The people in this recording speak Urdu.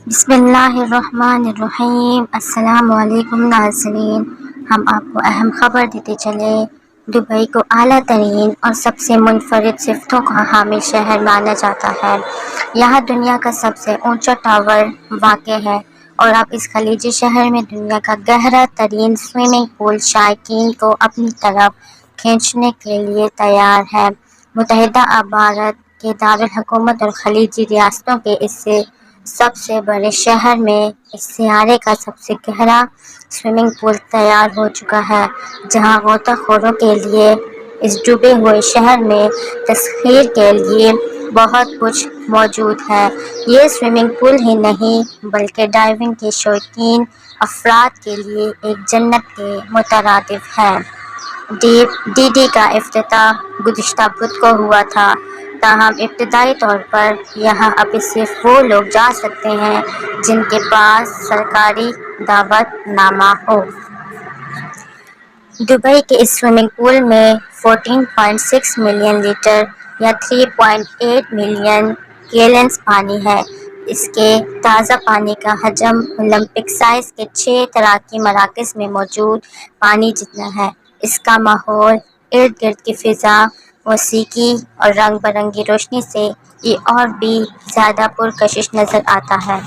بسم اللہ الرحمن الرحیم۔ السلام علیکم ناظرین، ہم آپ کو اہم خبر دیتے چلیں۔ دبئی کو اعلیٰ ترین اور سب سے منفرد صفتوں کا حامل شہر مانا جاتا ہے۔ یہاں دنیا کا سب سے اونچا ٹاور واقع ہے اور اب اس خلیجی شہر میں دنیا کا گہرا ترین سوئمنگ پول شائقین کو اپنی طرف کھینچنے کے لیے تیار ہے۔ متحدہ عرب کے دارالحکومت اور خلیجی ریاستوں کے اس سب سے بڑے شہر میں اس سیارے کا سب سے گہرا سوئمنگ پول تیار ہو چکا ہے، جہاں غوطہ خوروں کے لیے اس ڈوبے ہوئے شہر میں تسخیر کے لیے بہت کچھ موجود ہے۔ یہ سوئمنگ پول ہی نہیں بلکہ ڈائیونگ کے شوقین افراد کے لیے ایک جنت کے مترادف ہے۔ ڈی ڈی کا افتتاح گزشتہ بدھ کو ہوا تھا، تاہم ابتدائی طور پر یہاں اب صرف وہ لوگ جا سکتے ہیں جن کے پاس سرکاری دعوت نامہ ہو۔ دبئی کے اس سوئمنگ پول میں 14.6 ملین لیٹر یا 3.8 ملین گیلنز پانی ہے۔ اس کے تازہ پانی کا حجم اولمپک سائز کے 6 تیراکی مراکز میں موجود پانی جتنا ہے۔ اس کا ماحول، ارد گرد کی فضا، موسیقی اور رنگ برنگی روشنی سے یہ اور بھی زیادہ پرکشش نظر آتا ہے۔